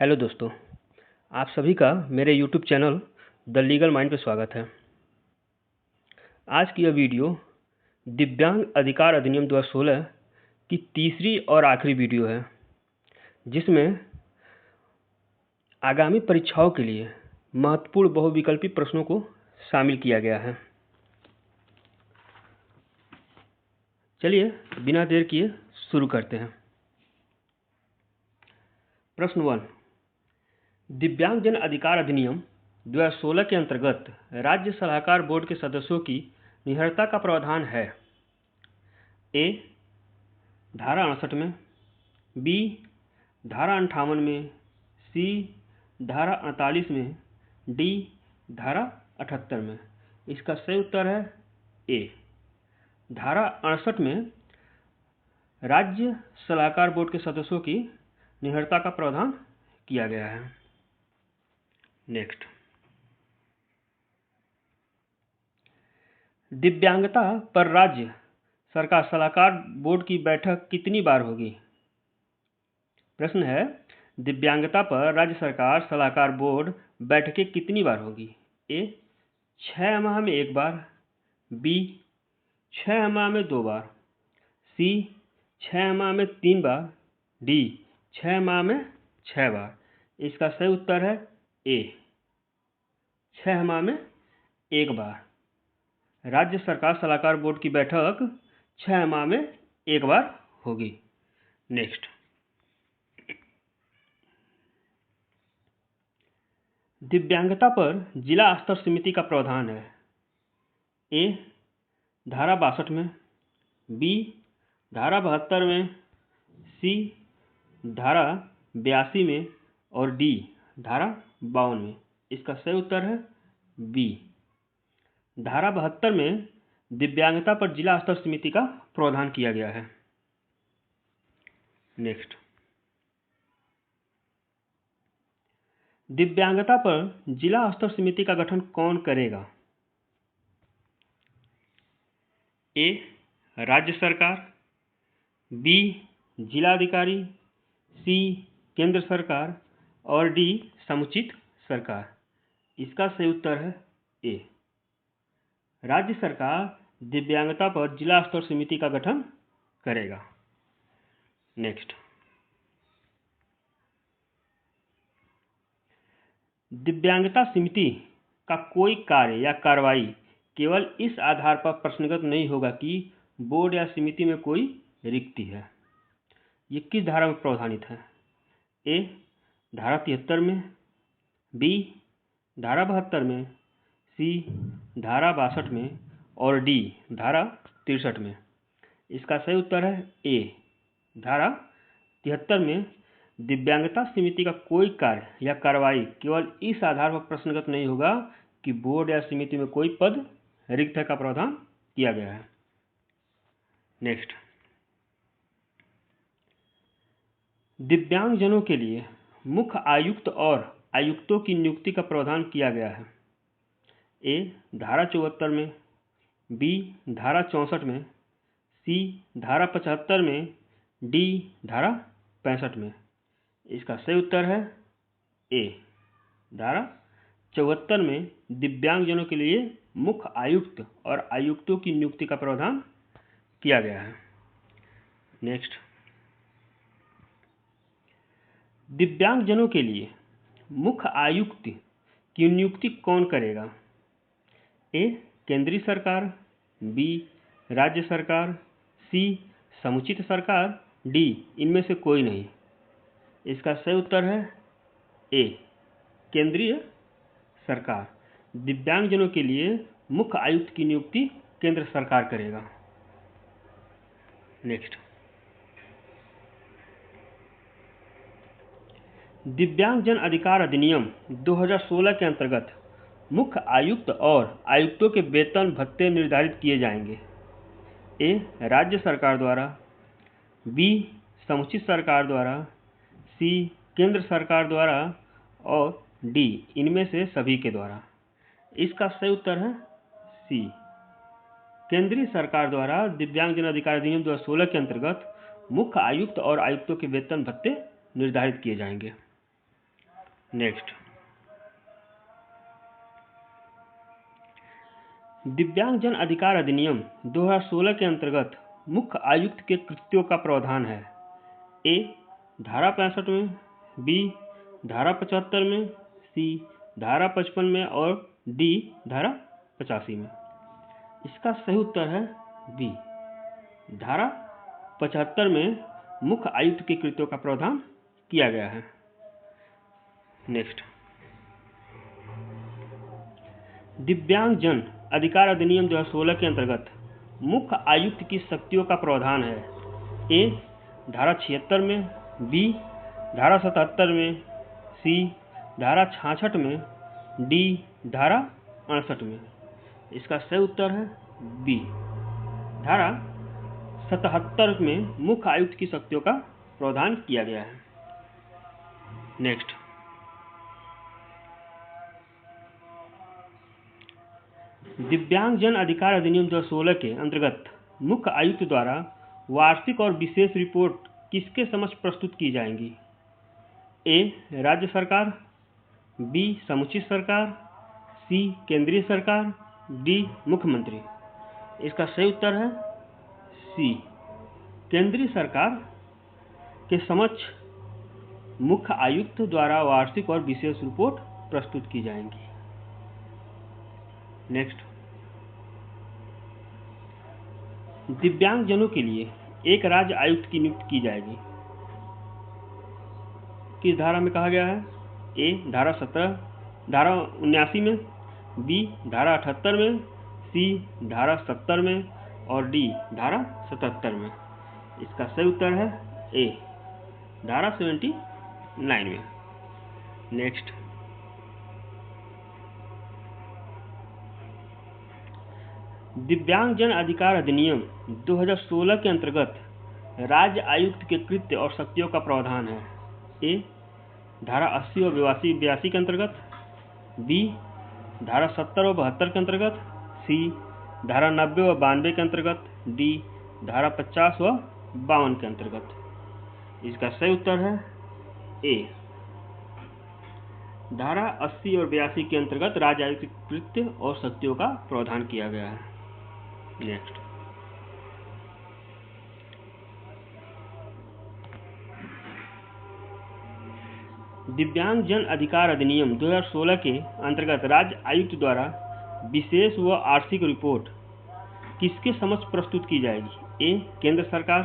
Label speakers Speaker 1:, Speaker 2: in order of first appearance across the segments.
Speaker 1: Hello दोस्तों, आप सभी का मेरे YouTube channel the legal mind पे स्वागत है। आज की यह वीडियो दिव्यांग अधिकार अधिनियम 2016 की तीसरी और आखिरी वीडियो है, जिसमें आगामी परीक्षाओं के लिए महत्वपूर्ण बहुविकल्पी प्रश्नों को शामिल किया गया है। चलिए बिना देर किए शुरू करते हैं। प्रश्न 1, दिव्यांगजन अधिकार अधिनियम 2016 के अंतर्गत राज्य सलाहकार बोर्ड के सदस्यों की निहरता का प्रावधान है। ए, धारा 68 में, बी, धारा 58 में, सी, धारा 48 में, डी, धारा 78 में। इसका सही उत्तर है ए। धारा 68 में राज्य सलाहकार बोर्ड के सदस्यों की निहरता का प्रावधान किया गया है। नेक्स्ट, दिव्यांगता पर राज्य सरकार सलाहकार बोर्ड की बैठक कितनी बार होगी? प्रश्न है, दिव्यांगता पर राज्य सरकार सलाहकार बोर्ड बैठकें कितनी बार होगी? ए, 6 माह में 1 बार, बी, 6 माह में 2 बार, सी, 6 माह में 3 बार, डी, 6 माह में 6 बार। इसका सही उत्तर है ए, 6 माह में 1 बार। राज्य सरकार सलाहकार बोर्ड की बैठक 6 माह में 1 बार होगी। नेक्स्ट, दिव्यांगता पर जिला स्तर समिति का प्रावधान है। ए, धारा 62 में, बी, धारा 72 में, सी, धारा 82 में और डी, धारा 52 में। इसका सही उत्तर है बी। धारा 72 में दिव्यांगता पर जिला स्तर समिति का प्रावधान किया गया है। नेक्स्ट, दिव्यांगता पर जिला स्तर समिति का गठन कौन करेगा? ए, राज्य सरकार, बी, जिलाधिकारी, सी, केंद्र सरकार और डी, समुचित सरकार। इसका सही उत्तर है ए। राज्य सरकार दिव्यांगता पर जिला स्तर समिति का गठन करेगा। नेक्स्ट, दिव्यांगता समिति का कोई कार्य या कार्रवाई केवल इस आधार पर प्रश्नगत नहीं होगा कि बोर्ड या समिति में कोई रिक्ति है। ये किस धारा में प्रावधानित है? ए, धारा 73 में, बी, धारा 72 में, सी, धारा 62 में और डी, धारा 63 में। इसका सही उत्तर है ए, धारा 73 में दिव्यांगता समिति का कोई कार्य या कार्रवाई केवल इस आधार पर प्रश्नगत नहीं होगा कि बोर्ड या समिति में कोई पद रिक्त है का प्रावधान किया गया है। नेक्स्ट, दिव्यांगजनों के लिए मुख्य आयुक्त और आयुक्तों की नियुक्ति का प्रावधान किया गया है। ए, धारा 74 में, बी, धारा 64 में, सी, धारा 75 में, डी, धारा 65 में। इसका सही उत्तर है ए, धारा 74 में दिव्यांगजनों के लिए मुख्य आयुक्त और आयुक्तों की नियुक्ति का प्रावधान किया गया है। नेक्स्ट, दिव्यांगजनों के लिए मुख्य आयुक्त की नियुक्ति कौन करेगा? ए, केंद्रीय सरकार, बी, राज्य सरकार, सी, समुचित सरकार, डी, इनमें से कोई नहीं। इसका सही उत्तर है ए, केंद्रीय सरकार। दिव्यांगजनों के लिए मुख्य आयुक्त की नियुक्ति केंद्र सरकार करेगा। नेक्स्ट, दिव्यांगजन अधिकार अधिनियम 2016 के अंतर्गत मुख्य आयुक्त और आयुक्तों के वेतन भत्ते निर्धारित किए जाएंगे। ए, राज्य सरकार द्वारा, बी, समुचित सरकार द्वारा, सी, केंद्र सरकार द्वारा और डी, इनमें से सभी के द्वारा। इसका सही उत्तर है सी, केंद्रीय सरकार द्वारा दिव्यांगजन अधिकार अधिनियम 2016 के अंतर्गत मुख्य आयुक्त और आयुक्तों के वेतन भत्ते निर्धारित किए जाएंगे। नेक्स्ट, दिव्यांगजन अधिकार अधिनियम 2016 के अंतर्गत मुख्य आयुक्त के कृत्यों का प्रावधान है। ए धारा 65 में, बी धारा 75 में, सी धारा 55 में और डी धारा 85 में। इसका सही उत्तर है बी, धारा 75 में मुख्य आयुक्त के कृत्यों का प्रावधान किया गया है। नेक्स्ट, दिव्यांगजन अधिकार अधिनियम 2016 के अंतर्गत मुख्य आयुक्त की शक्तियों का प्रावधान है। ए धारा 76 में, बी धारा 77 में, सी धारा 66 में, डी धारा 68 में। इसका सही उत्तर है बी, धारा 77 में मुख्य आयुक्त की शक्तियों का प्रावधान किया गया है। नेक्स्ट, दिव्यांगजन अधिकार अधिनियम 2016 के अंतर्गत मुख्य आयुक्त द्वारा वार्षिक और विशेष रिपोर्ट किसके समक्ष प्रस्तुत की जाएंगी? ए राज्य सरकार, बी समुचित सरकार, सी केंद्रीय सरकार, डी मुख्यमंत्री। इसका सही उत्तर है सी, केंद्रीय सरकार के समक्ष मुख्य आयुक्त द्वारा वार्षिक और विशेष रिपोर्ट प्रस्तुत की जाएंगी। नेक्स्ट, दिव्यांगजनों के लिए एक राज्य आयुक्त की नियुक्ति की जाएगी। किस धारा में कहा गया है? ए धारा 79 में, बी धारा 78 में, सी धारा 70 में और डी धारा 77 में। इसका सही उत्तर है ए, धारा 79 में। नेक्स्ट, दिव्यांगजन अधिकार अधिनियम 2016 के अंतर्गत राज्य आयुक्त के कृत्य और शक्तियों का प्रावधान है। ए धारा 80 और 82 के अंतर्गत, बी धारा 70 और 72 के अंतर्गत, सी धारा 90 और 92 के अंतर्गत, डी धारा 50 और 52 के अंतर्गत। इसका सही उत्तर है ए, धारा 80 और 82 के अंतर्गत राज्य आयुक्त के कृत्य और शक्तियों का प्रावधान किया गया है। नेक्स्ट, दिव्यांगजन अधिकार अधिनियम 2016 के अंतर्गत राज्य आयुक्त द्वारा विशेष व आर्थिक रिपोर्ट किसके समक्ष प्रस्तुत की जाएगी? ए केंद्र सरकार,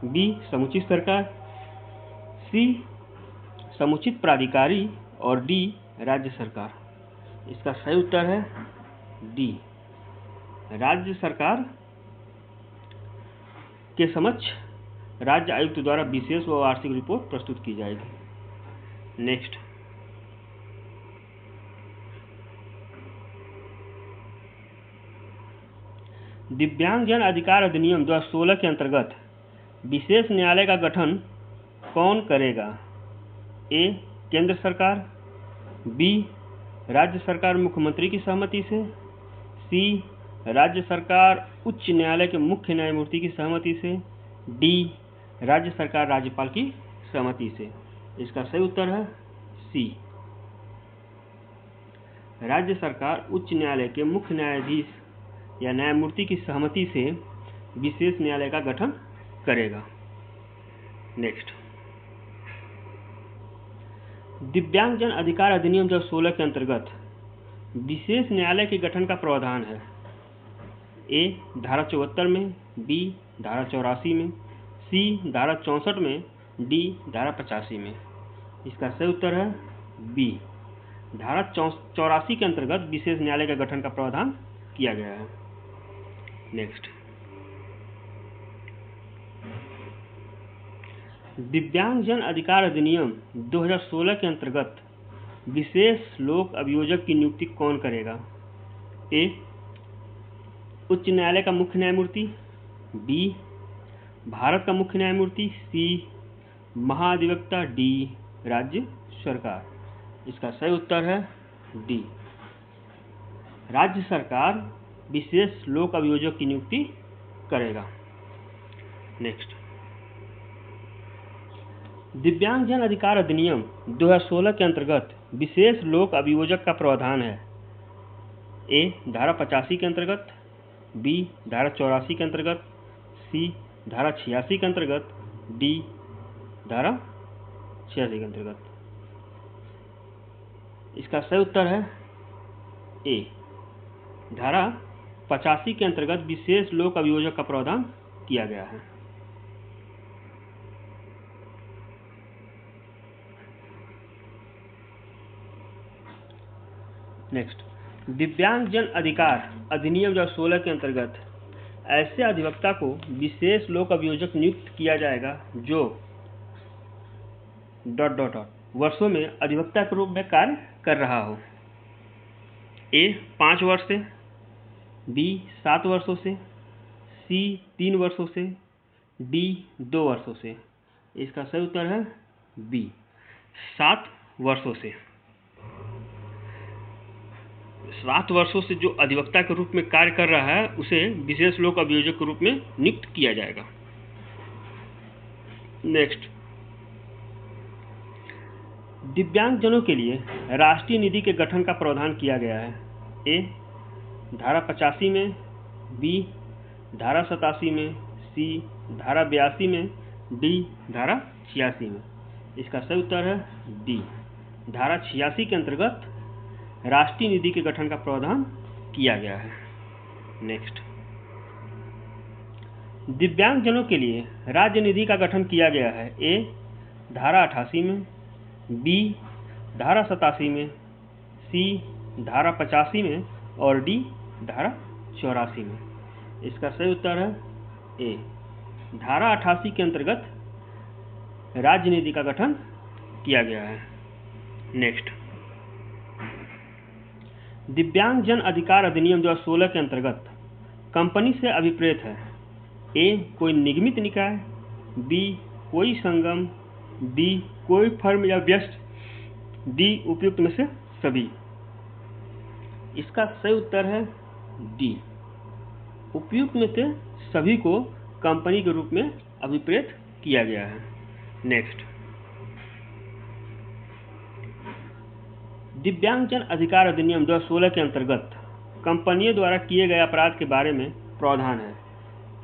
Speaker 1: बी समुचित सरकार, सी समुचित प्राधिकारी और डी राज्य सरकार। इसका सही उत्तर है डी, राज्य सरकार के समक्ष राज्य आयुक्त द्वारा विशेष व वार्षिक रिपोर्ट प्रस्तुत की जाएगी। नेक्स्ट, दिव्यांगजन अधिकार अधिनियम 2016 के अंतर्गत विशेष न्यायालय का गठन कौन करेगा? ए केंद्र सरकार, बी राज्य सरकार मुख्यमंत्री की सहमति से, सी राज्य सरकार उच्च न्यायालय के मुख्य न्यायमूर्ति की सहमति से, डी राज्य सरकार राज्यपाल की सहमति से। इसका सही उत्तर है सी, राज्य सरकार उच्च न्यायालय के मुख्य न्यायाधीश या न्यायमूर्ति की सहमति से विशेष न्यायालय का गठन करेगा। नेक्स्ट, दिव्यांगजन अधिकार अधिनियम 2016 के अंतर्गत विशेष न्यायालय के गठन का प्रावधान है। ए धारा 74 में, बी धारा 84 में, सी धारा 64 में, डी धारा 85 में। इसका सही उत्तर है बी, धारा 84 के अंतर्गत विशेष न्यायालय का गठन का प्रावधान किया गया है। नेक्स्ट, दिव्यांगजन अधिकार अधिनियम 2016 के अंतर्गत विशेष लोक अभियोजक की नियुक्ति कौन करेगा? ए उच्च न्यायालय का मुख्य न्यायमूर्ति, बी भारत का मुख्य न्यायमूर्ति, सी महाधिवक्ता, डी राज्य सरकार। इसका सही उत्तर है डी, राज्य सरकार विशेष लोक अभियोजक की नियुक्ति करेगा। नेक्स्ट, दिव्यांगजन अधिकार अधिनियम 2016 के अंतर्गत विशेष लोक अभियोजक का प्रावधान है। ए धारा 85 के अंतर्गत, बी धारा 84 के अंतर्गत, सी धारा 86 के अंतर्गत, डी धारा 86 के अंतर्गत। इसका सही उत्तर है ए धारा 85 के अंतर्गत विशेष लोक अभियोजक का प्रावधान किया गया है। नेक्स्ट, दिव्यांगजन अधिकार अधिनियम 2016 के अंतर्गत ऐसे अधिवक्ता को विशेष लोक अभियोजक नियुक्त किया जाएगा जो ... वर्षों में अधिवक्ता के रूप में कार्य कर रहा हो। ए 5 वर्ष से, बी 7 वर्षों से, सी 3 वर्षों से, डी 2 वर्षों से। इसका सही उत्तर है बी 7 वर्षों से। 7 वर्षों से जो अधिवक्ता के रूप में कार्य कर रहा है उसे विशेष लोक अभियोजक के रूप में नियुक्त किया जाएगा। नेक्स्ट, दिव्यांगजनों के लिए राष्ट्रीय निधि के गठन का प्रावधान किया गया है। ए धारा 85 में, बी धारा 87 में, सी धारा 82 में, डी धारा 86 में। इसका सही उत्तर है डी धारा 86 के अंतर्गत राष्ट्रीय निधि के गठन का प्रावधान किया गया है। नेक्स्ट, दिव्यांगजनों के लिए राज्य निधि का गठन किया गया है। ए धारा 88 में, बी धारा 87 में, सी धारा 85 में और डी धारा 84 में। इसका सही उत्तर है ए धारा 88 के अंतर्गत राज्य निधि का गठन किया गया है। नेक्स्ट, दिव्यांगजन अधिकार अधिनियम 2016 के अंतर्गत कंपनी से अभिप्रेत है। ए कोई निगमित निकाय, बी कोई संगम, डी कोई फर्म या व्यष्टि, डी उपयुक्त में से सभी। इसका सही उत्तर है डी उपयुक्त में से सभी को कंपनी के रूप में अभिप्रेत किया गया है। नेक्स्ट, दिव्यांगजन अधिकार अधिनियम 2016 के अंतर्गत कंपनियों द्वारा किए गए अपराध के बारे में प्रावधान है।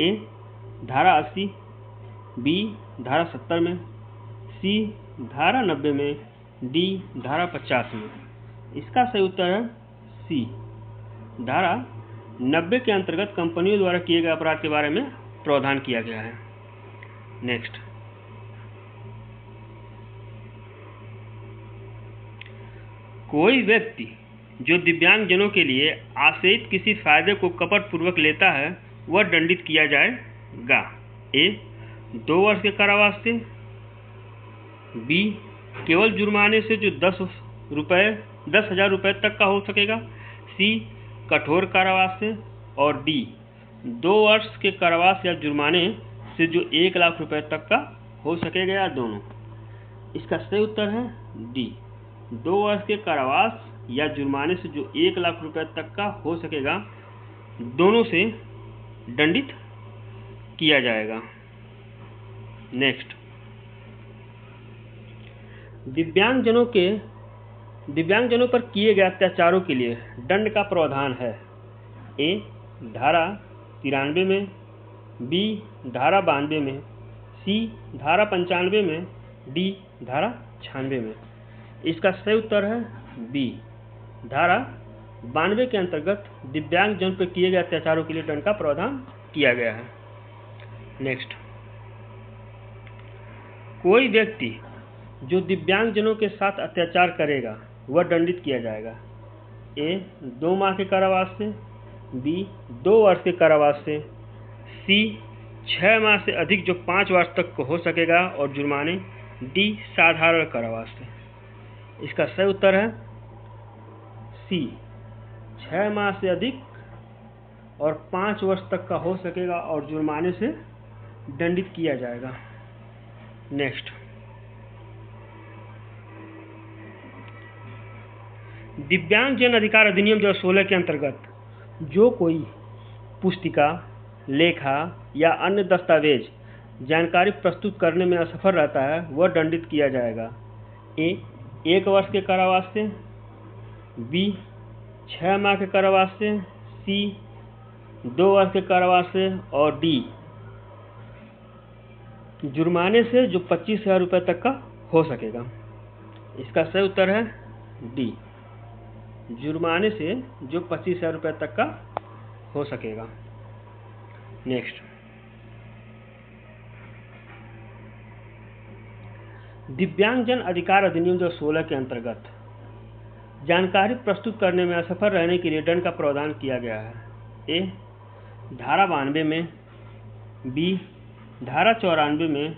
Speaker 1: ए धारा 80, बी धारा 70 में, सी धारा 90 में, डी धारा 50 में। इसका सही उत्तर है सी धारा 90 के अंतर्गत कंपनियों द्वारा किए गए अपराध के बारे में प्रावधान किया गया है। नेक्स्ट, कोई व्यक्ति जो दिव्यांगजनों के लिए आशयित किसी फायदे को कपटपूर्वक लेता है वह दंडित किया जाएगा। ए 2 वर्ष के कारावास से, बी केवल जुर्माने से जो 10,000 रुपए तक का हो सकेगा, सी कठोर कारावास से और डी 2 वर्ष के कारावास या जुर्माने से जो 1 लाख रुपए तक का हो सकेगा या दोनों। इसका सही उत्तर है डी 2 वर्ष के कारावास या जुर्माने से जो 1 लाख रुपए तक का हो सकेगा, दोनों से दंडित किया जाएगा। नेक्स्ट, दिव्यांगजनों पर किए गए अत्याचारों के लिए दंड का प्रावधान है। ए धारा 93 में, बी धारा 92 में, सी धारा 95 में, डी धारा 96 में। इसका सही उत्तर है बी धारा 92 के अंतर्गत दिव्यांगजन पर किए गए अत्याचारों के लिए दंड का प्रावधान किया गया है। नेक्स्ट, कोई व्यक्ति जो दिव्यांगजनों के साथ अत्याचार करेगा वह दंडित किया जाएगा। ए 2 माह के कारावास से, बी 2 वर्ष के कारावास से, सी 6 माह से अधिक जो 5 वर्ष तक को हो सकेगा और जुर्माने, डी साधारण कारावास से। इसका सही उत्तर है सी 6 माह से अधिक और 5 वर्ष तक का हो सकेगा और जुर्माने से दंडित किया जाएगा। नेक्स्ट, दिव्यांगजन अधिकार अधिनियम 2016 के अंतर्गत जो कोई पुस्तिका, लेखा या अन्य दस्तावेज जानकारी प्रस्तुत करने में असफल रहता है वह दंडित किया जाएगा। ए 1 वर्ष के कारावास से, बी 6 माह के कारावास से, सी 2 वर्ष के कारावास से और डी जुर्माने से जो 25,000 रुपये तक का हो सकेगा। इसका सही उत्तर है डी, जुर्माने से जो 25,000 रुपये तक का हो सकेगा। नेक्स्ट, दिव्यांगजन अधिकार अधिनियम 2016 के अंतर्गत जानकारी प्रस्तुत करने में असफल रहने के लिए दंड का प्रावधान किया गया है। ए धारा 92 में, बी धारा 94 में,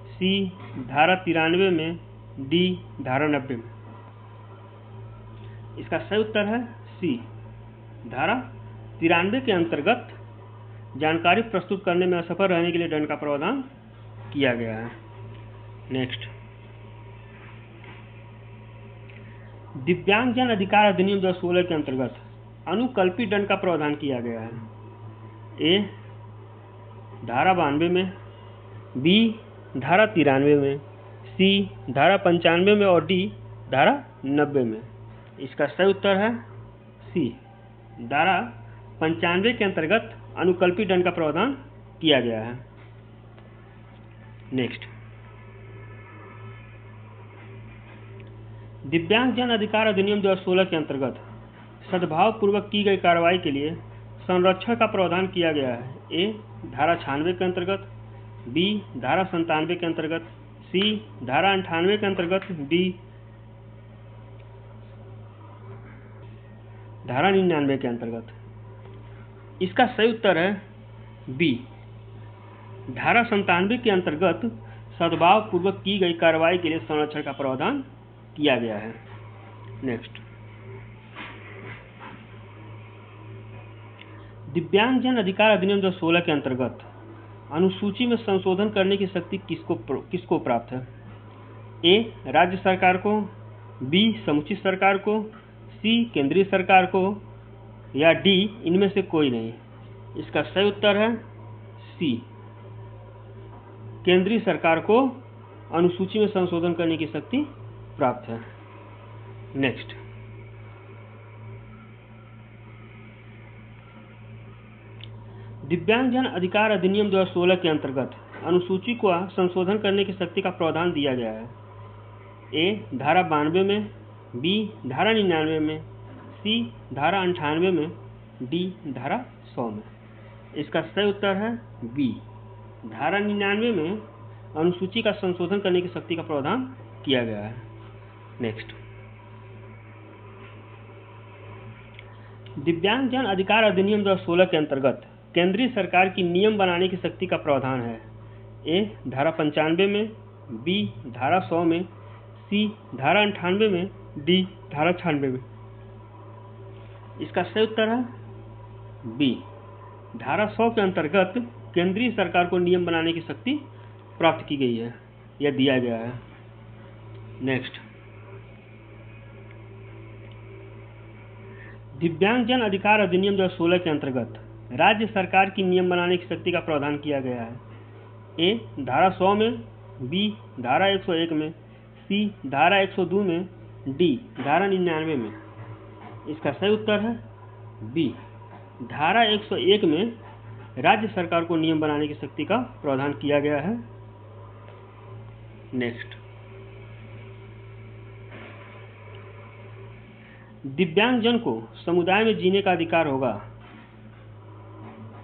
Speaker 1: सी धारा 93 में, डी धारा 90 में। इसका सही उत्तर है सी, धारा 93 के अंतर्गत जानकारी प्रस्तुत करने में असफल रहने के लिए दंड का प्रावधान किया गया है। नेक्स्ट, दिव्यांगजन अधिकार अधिनियम 2016 के अंतर्गत अनुकल्पी दंड का प्रावधान किया गया है। ए धारा 92 में, बी धारा 93 में, सी धारा 95 में और डी धारा 90 में। इसका सही उत्तर है सी, धारा 95 के अंतर्गत अनुकल्पी दंड का प्रावधान किया गया है। नेक्स्ट, दिव्यांगजन अधिकार अधिनियम 2016 के अंतर्गत सद्भाव पूर्वक की गई कार्रवाई के लिए संरक्षण का प्रावधान किया गया है। ए धारा 96 के अंतर्गत, बी धारा 97 के अंतर्गत, सी धारा 98 के अंतर्गत, डी धारा 99 के अंतर्गत। इसका सही उत्तर है बी, धारा 97 के अंतर्गत सद्भाव पूर्वक की गई कार्रवाई के लिए संरक्षण का प्रावधान किया गया है। नेक्स्ट, दिव्यांगजन अधिकार अधिनियम 2016 के अंतर्गत अनुसूची में संशोधन करने की शक्ति किसको प्राप्त है। ए राज्य सरकार को, बी समुचित सरकार को, सी केंद्रीय सरकार को या डी इनमें से कोई नहीं। इसका सही उत्तर है सी, केंद्रीय सरकार को अनुसूची में संशोधन करने की शक्ति प्राप्त है। नेक्स्ट, दिव्यांगजन अधिकार अधिनियम 2016 के अंतर्गत अनुसूची को संशोधन करने की शक्ति का प्रावधान दिया गया है। ए धारा 92 में, बी धारा 99 में, सी धारा 98 में, डी धारा 100 में। इसका सही उत्तर है बी, धारा 99 में अनुसूची का संशोधन करने की शक्ति का प्रावधान किया गया है। नेक्स्ट, दिव्यांगजन अधिकार अधिनियम 2016 के अंतर्गत केंद्रीय सरकार की नियम बनाने की शक्ति का प्रावधान है। ए धारा 95 में, बी धारा 100 में, सी धारा 98 में, डी धारा 96 में। इसका सही उत्तर है बी, धारा 100 के अंतर्गत केंद्रीय सरकार को नियम बनाने की शक्ति प्राप्त की गई है या दिया गया है। नेक्स्ट, दिव्यांगजन अधिकार अधिनियम 2016 के अंतर्गत राज्य सरकार की नियम बनाने की शक्ति का प्रावधान किया गया है। ए धारा 100 में, बी धारा 101 में, सी धारा 102 में, डी धारा 99 में। इसका सही उत्तर है बी, धारा 101 में राज्य सरकार को नियम बनाने की शक्ति का प्रावधान किया गया है। नेक्स्ट, दिव्यांगजन को समुदाय में जीने का अधिकार होगा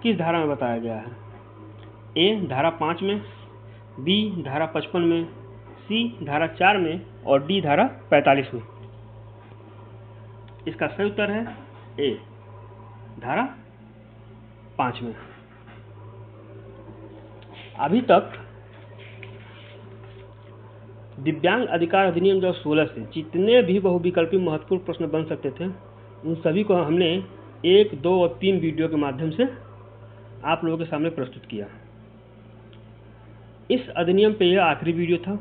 Speaker 1: किस धारा में बताया गया है। ए धारा 5 में, बी धारा 55 में, सी धारा 4 में और डी धारा 45 में। इसका सही उत्तर है ए, धारा 5 में। अभी तक दिव्यांग अधिकार अधिनियम 2016 से जितने भी बहुविकल्पी महत्वपूर्ण प्रश्न बन सकते थे उन सभी को हमने 1, 2 और 3 वीडियो के माध्यम से आप लोगों के सामने प्रस्तुत किया। इस अधिनियम पे यह आखिरी वीडियो था।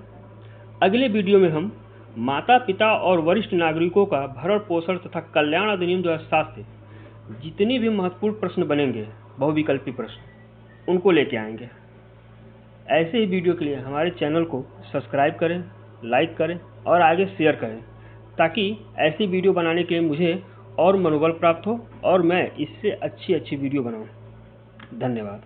Speaker 1: अगले वीडियो में हम माता पिता और वरिष्ठ नागरिकों का भरण पोषण तथा कल्याण अधिनियम 2007 से जितने भी महत्वपूर्ण प्रश्न बनेंगे बहुविकल्पी प्रश्न उनको लेके आएंगे। ऐसे ही वीडियो के लिए हमारे चैनल को सब्सक्राइब करें, लाइक करें और आगे शेयर करें, ताकि ऐसी वीडियो बनाने के लिए मुझे और मनोबल प्राप्त हो और मैं इससे अच्छी वीडियो बनाऊं। धन्यवाद।